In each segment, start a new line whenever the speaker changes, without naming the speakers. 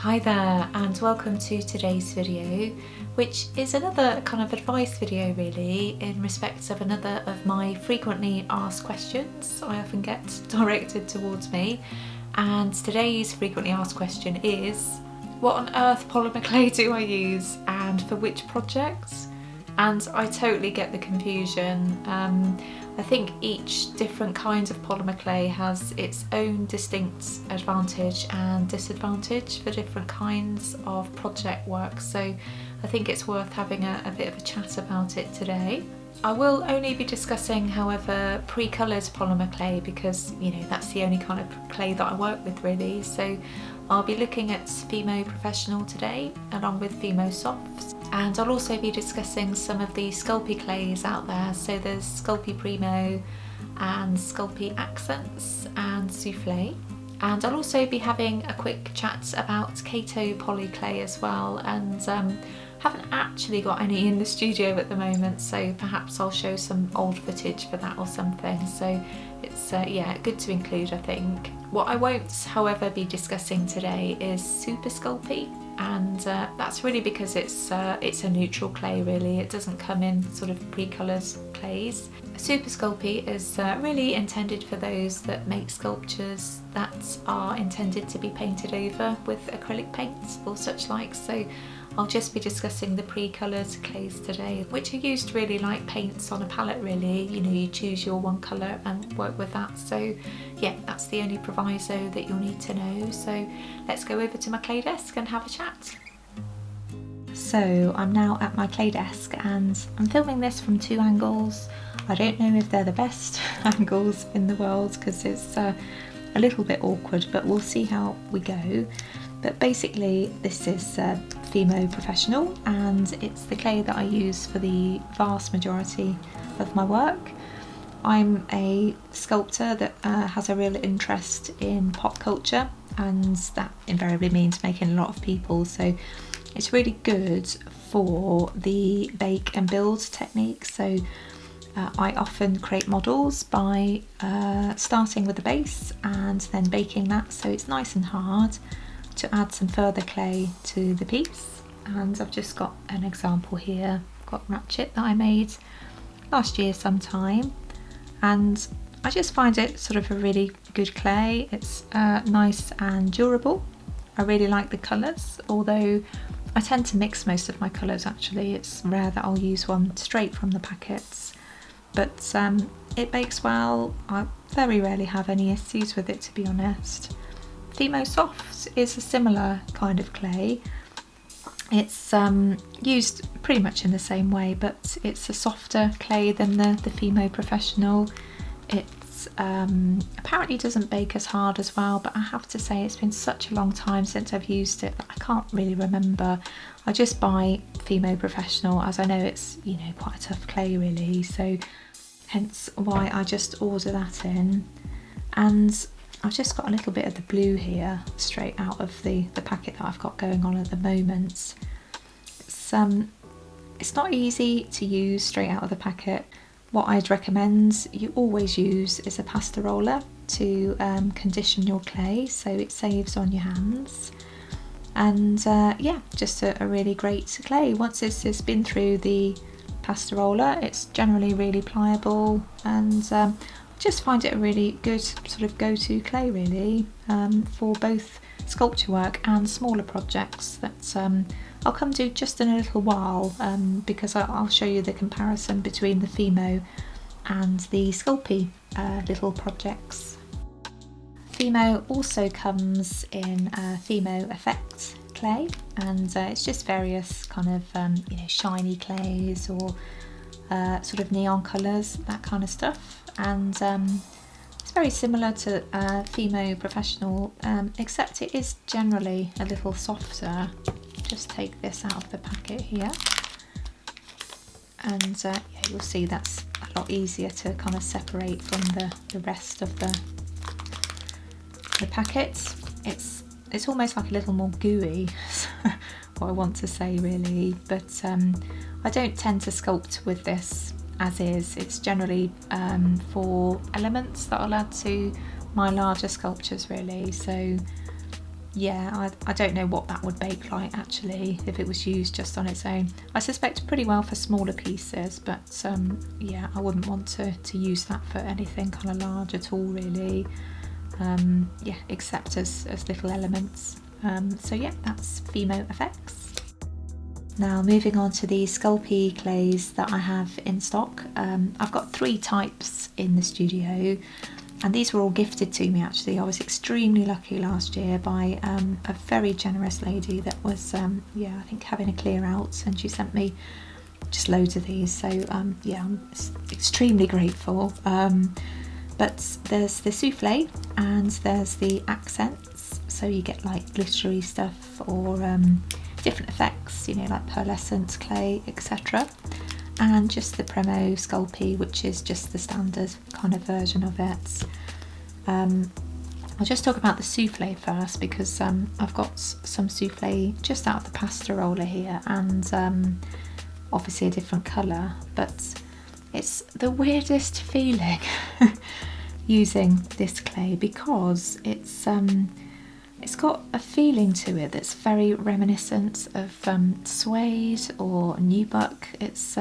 Hi there and welcome to today's video, which is another kind of advice video really in respect of another of my frequently asked questions I often get directed towards me. And today's frequently asked question is, what on earth polymer clay do I use and for which projects? And I totally get the confusion. I think each different kind of polymer clay has its own distinct advantage and disadvantage for different kinds of project work, so I think it's worth having a bit of a chat about it today. I will only be discussing, however, pre-coloured polymer clay because, you know, that's the only kind of clay that I work with really. So I'll be looking at FIMO Professional today along with FIMO Softs, and I'll also be discussing some of the Sculpey clays out there. So there's Sculpey Premo and Sculpey Accents and Soufflé. And I'll also be having a quick chat about Kato Polyclay as well, and haven't actually got any in the studio at the moment, so perhaps I'll show some old footage for that or something. So it's yeah, good to include, I think. What I won't, however, be discussing today is Super Sculpey, and that's really because it's a neutral clay really. It doesn't come in sort of pre-coloured clays. Super Sculpey is really intended for those that make sculptures that are intended to be painted over with acrylic paints or such like. So I'll just be discussing the pre-coloured clays today, which are used really like paints on a palette really. You know, you choose your one colour and work with that. So yeah, that's the only proviso that you'll need to know. So let's go over to my clay desk and have a chat. So I'm now at my clay desk and I'm filming this from two angles. I don't know if they're the best angles in the world because it's a little bit awkward, but we'll see how we go. But basically this is FIMO Professional and it's the clay that I use for the vast majority of my work. I'm a sculptor that has a real interest in pop culture, and that invariably means making a lot of people, so it's really good for the bake and build technique. So I often create models by starting with the base and then baking that so it's nice and hard, to add some further clay to the piece. And I've just got an example here. I've got Ratchet that I made last year sometime, and I just find it sort of a really good clay. It's nice and durable. I really like the colours, although I tend to mix most of my colours actually. It's rare that I'll use one straight from the packets, but it bakes well. I very rarely have any issues with it, to be honest. FIMO Softs is a similar kind of clay. It's used pretty much in the same way, but it's a softer clay than the FIMO Professional. It's apparently doesn't bake as hard as well, but I have to say it's been such a long time since I've used it that I can't really remember. I just buy FIMO Professional as I know it's, you know, quite a tough clay really, so hence why I just order that in. And I've just got a little bit of the blue here straight out of the packet that I've got going on at the moment. It's not easy to use straight out of the packet. What I'd recommend you always use is a pasta roller to condition your clay so it saves on your hands. And yeah, just a really great clay. Once it's been through the pasta roller, it's generally really pliable, and just find it a really good sort of go-to clay really for both sculpture work and smaller projects that I'll come to just in a little while, because I'll show you the comparison between the FIMO and the Sculpey little projects. FIMO also comes in FIMO Effect clay, and it's just various kind of you know, shiny clays or sort of neon colours, that kind of stuff. And it's very similar to FIMO Professional, except it is generally a little softer. Just take this out of the packet here, and yeah, you'll see that's a lot easier to kind of separate from the rest of the packet. It's almost like a little more gooey, what I want to say really, but I don't tend to sculpt with this as is. It's generally for elements that I'll add to my larger sculptures really. So yeah, I don't know what that would bake like actually if it was used just on its own. I suspect pretty well for smaller pieces, but yeah, I wouldn't want to use that for anything kind of large at all really. Yeah, except as little elements. So yeah, that's FIMO effects. Now moving on to the Sculpey clays that I have in stock. I've got 3 types in the studio, and these were all gifted to me actually. I was extremely lucky last year by a very generous lady that was, yeah, I think having a clear out, and she sent me just loads of these. So yeah, I'm extremely grateful. But there's the soufflé and there's the accents. So you get like glittery stuff or different effects, you know, like pearlescent clay, etc. And just the Premo Sculpey, which is just the standard kind of version of it. I'll just talk about the soufflé first because I've got some soufflé just out of the pasta roller here, and obviously a different colour, but it's the weirdest feeling using this clay because it's got a feeling to it that's very reminiscent of suede or nubuck. It's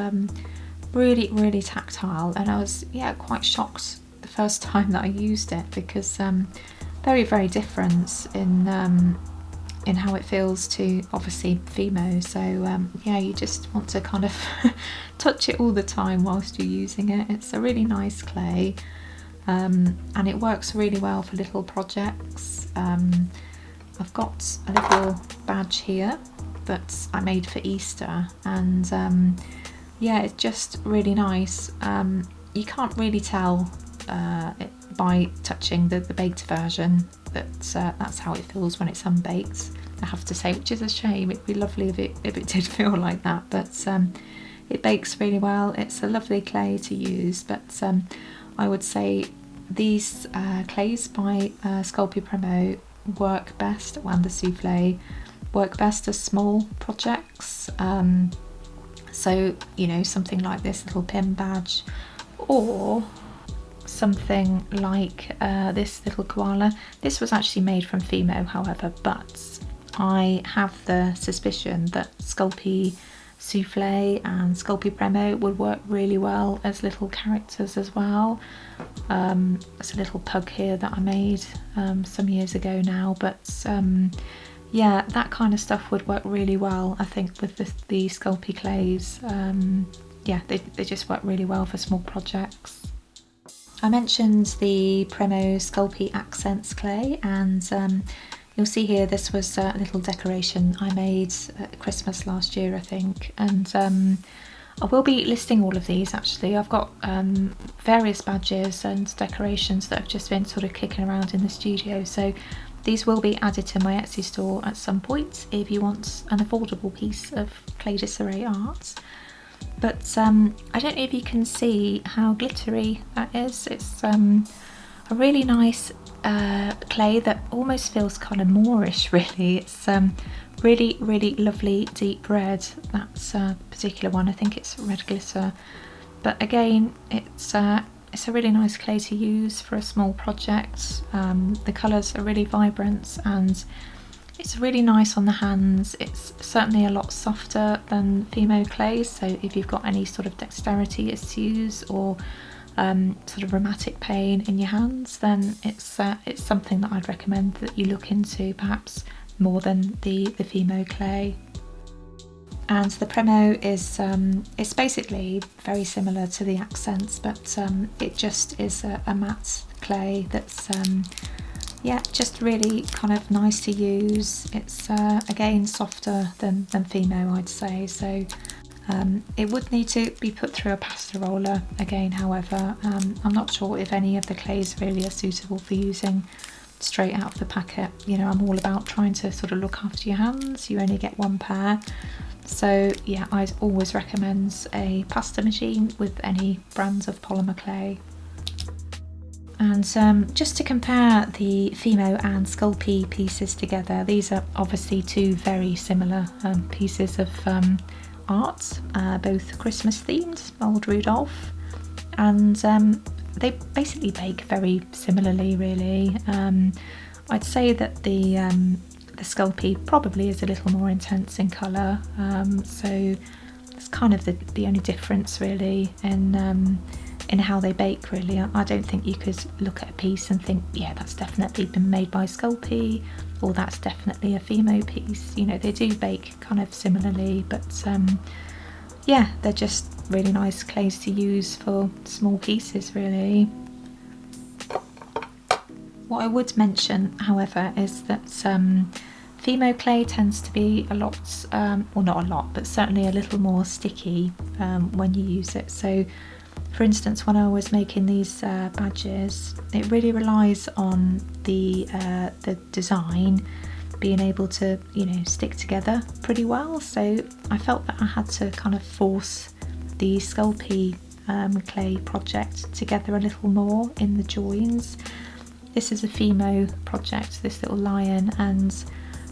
really tactile, and I was quite shocked the first time that I used it because very different in how it feels to obviously FIMO. So yeah, you just want to kind of touch it all the time whilst you're using it. It's a really nice clay, and it works really well for little projects. I've got a little badge here that I made for Easter, and yeah, it's just really nice. You can't really tell by touching the baked version that that's how it feels when it's unbaked, I have to say, which is a shame. It'd be lovely if it did feel like that, but it bakes really well. It's a lovely clay to use, but I would say these clays by Sculpey Premo work best, and the soufflé work best as small projects. So, you know, something like this little pin badge, or something like this little koala. This was actually made from FIMO, however, but I have the suspicion that Sculpey Soufflé and Sculpey Premo would work really well as little characters as well. There's a little pug here that I made some years ago now, but yeah, that kind of stuff would work really well, I think, with the Sculpey clays. Yeah, they just work really well for small projects. I mentioned the Premo Sculpey Accents clay, and you'll see here this was a little decoration I made at Christmas last year, I think, and I will be listing all of these actually. I've got various badges and decorations that have just been sort of kicking around in the studio, so these will be added to my Etsy store at some point if you want an affordable piece of clay disarray art. But I don't know if you can see how glittery that is. It's a really nice clay that almost feels kind of Mohrish really. It's really lovely deep red. That's a particular one. I think it's red glitter. But again, it's a really nice clay to use for a small project. The colours are really vibrant and it's really nice on the hands. It's certainly a lot softer than FIMO clay, so if you've got any sort of dexterity issues or sort of rheumatic pain in your hands, then it's something that I'd recommend that you look into, perhaps more than the FIMO clay. And the Premo is it's basically very similar to the Accents, but it just is a matte clay that's yeah, just really kind of nice to use. It's again softer than FIMO, I'd say, so it would need to be put through a pasta roller again. However, I'm not sure if any of the clays really are suitable for using straight out of the packet. You know, I'm all about trying to sort of look after your hands. You only get one pair, so yeah, I'd always recommend a pasta machine with any brands of polymer clay. And just to compare the FIMO and Sculpey pieces together, these are obviously two very similar pieces of art, both Christmas themed, Old Rudolph, and they basically bake very similarly really. I'd say that the the Sculpey probably is a little more intense in colour, so it's kind of the only difference really in how they bake really. I don't think you could look at a piece and think, yeah, that's definitely been made by Sculpey, or that's definitely a FIMO piece. You know, they do bake kind of similarly, but yeah, they're just really nice clays to use for small pieces really. What I would mention, however, is that FIMO clay tends to be a lot, well not a lot, but certainly a little more sticky when you use it. So for instance, when I was making these badges, it really relies on the design being able to, you know, stick together pretty well. So I felt that I had to kind of force the Sculpey clay project together a little more in the joins. This is a FIMO project, this little lion, and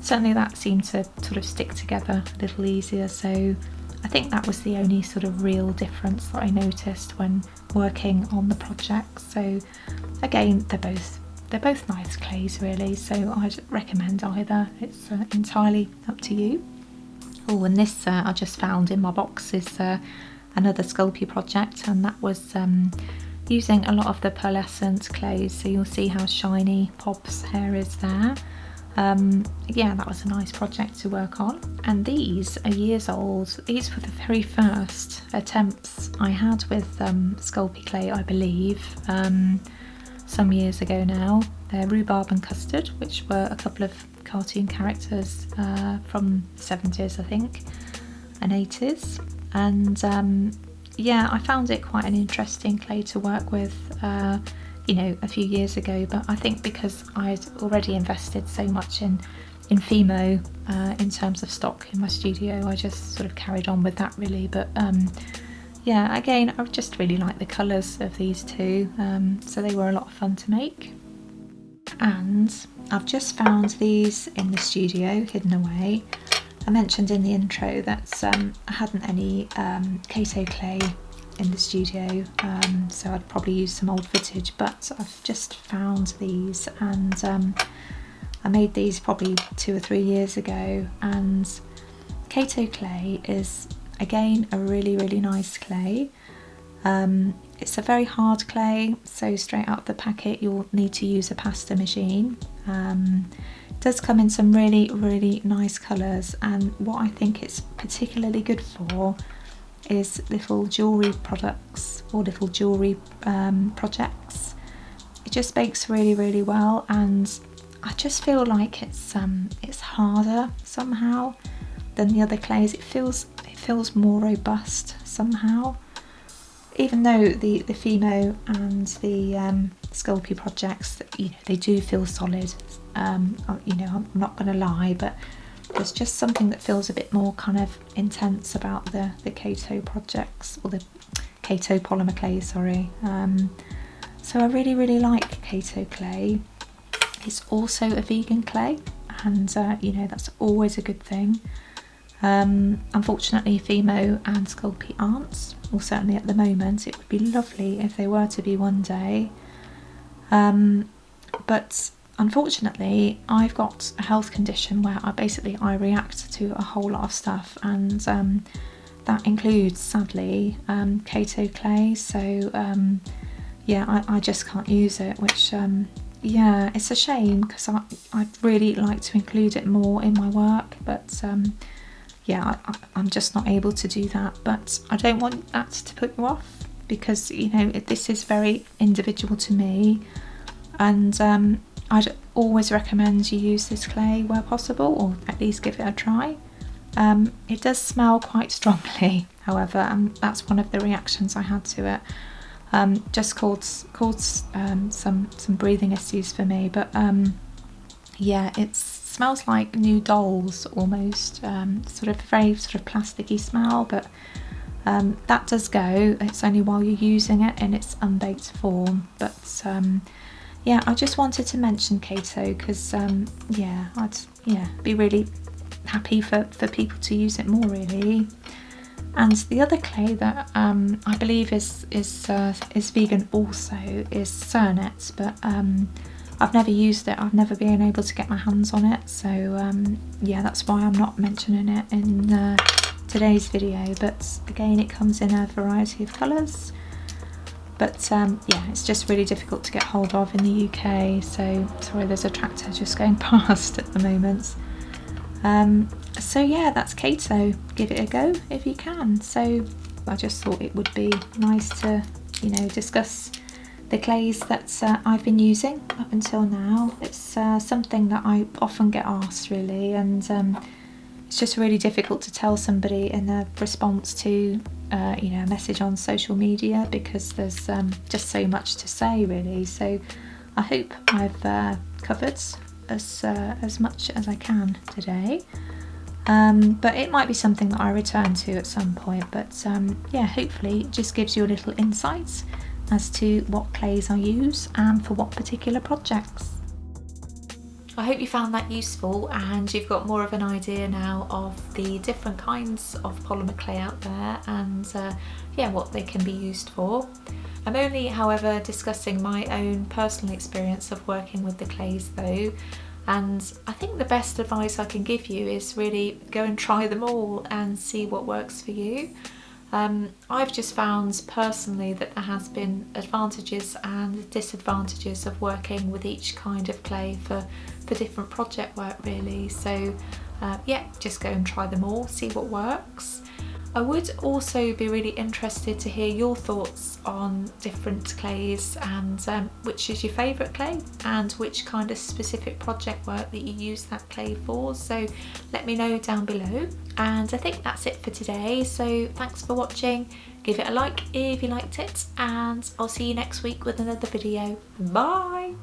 certainly that seemed to sort of stick together a little easier. So I think that was the only sort of real difference that I noticed when working on the project. So again, they're both nice clays really, so I'd recommend either. It's entirely up to you. Oh, and this I just found in my box is another Sculpey project, and that was using a lot of the pearlescent clays, so you'll see how shiny Pob's hair is there. Yeah, that was a nice project to work on. And these are years old. These were the very first attempts I had with Sculpey clay, I believe, some years ago now. They're rhubarb and custard, which were a couple of cartoon characters from the 70s, I think, and 80s. And yeah, I found it quite an interesting clay to work with, you know, a few years ago, but I think because I'd already invested so much in FIMO in terms of stock in my studio, I just sort of carried on with that really. But yeah, again, I just really like the colours of these two, so they were a lot of fun to make. And I've just found these in the studio, hidden away. I mentioned in the intro that I hadn't any Kato clay in the studio, so I'd probably use some old footage, but I've just found these, and I made these probably 2 or 3 years ago. And Kato clay is again a really nice clay. It's a very hard clay, so straight out of the packet you'll need to use a pasta machine. It does come in some really nice colours, and what I think it's particularly good for is little jewellery products or little jewellery projects. It just bakes really well, and I just feel like it's harder somehow than the other clays. It feels more robust somehow, even though the FIMO and the Sculpey projects, you know, they do feel solid. You know, I'm not going to lie, but there's just something that feels a bit more kind of intense about the Kato projects, or the Kato Polymer clay, sorry. So I really like Kato clay. It's also a vegan clay, and you know, that's always a good thing. Unfortunately, FIMO and Sculpey aren't, or certainly at the moment. It would be lovely if they were to be one day. But unfortunately, I've got a health condition where I react to a whole lot of stuff, and that includes, sadly, Kato clay. So yeah, I just can't use it, which yeah, it's a shame, because I'd really like to include it more in my work, but yeah, I'm just not able to do that. But I don't want that to put you off, because, you know, this is very individual to me, and I'd always recommend you use this clay where possible, or at least give it a try. It does smell quite strongly, however, and that's one of the reactions I had to it. Just caused some breathing issues for me, but yeah, it smells like new dolls almost, sort of very sort of plasticky smell, but that does go. It's only while you're using it in its unbaked form. But yeah, I just wanted to mention Kato, because yeah, I'd be really happy for people to use it more really. And the other clay that I believe is vegan also is Cernet, but I've never used it, I've never been able to get my hands on it, so yeah, that's why I'm not mentioning it in today's video. But again, it comes in a variety of colours, but yeah, it's just really difficult to get hold of in the UK. So sorry, there's a tractor just going past at the moment. So yeah, that's Kato. Give it a go if you can. So I just thought it would be nice to, you know, discuss the clays that I've been using up until now. It's something that I often get asked, really, and it's just really difficult to tell somebody in a response to you know, a message on social media, because there's just so much to say, really. So I hope I've covered as much as I can today. But it might be something that I return to at some point. But yeah, hopefully it just gives you a little insight as to what clays I use and for what particular projects. I hope you found that useful and you've got more of an idea now of the different kinds of polymer clay out there, and yeah, what they can be used for. I'm only, however, discussing my own personal experience of working with the clays though, and I think the best advice I can give you is really go and try them all and see what works for you. I've just found personally that there has been advantages and disadvantages of working with each kind of clay for different project work, really. So yeah, just go and try them all, see what works. I would also be really interested to hear your thoughts on different clays, and which is your favourite clay and which kind of specific project work that you use that clay for. So let me know down below. And I think that's it for today. So thanks for watching. Give it a like if you liked it, and I'll see you next week with another video. Bye!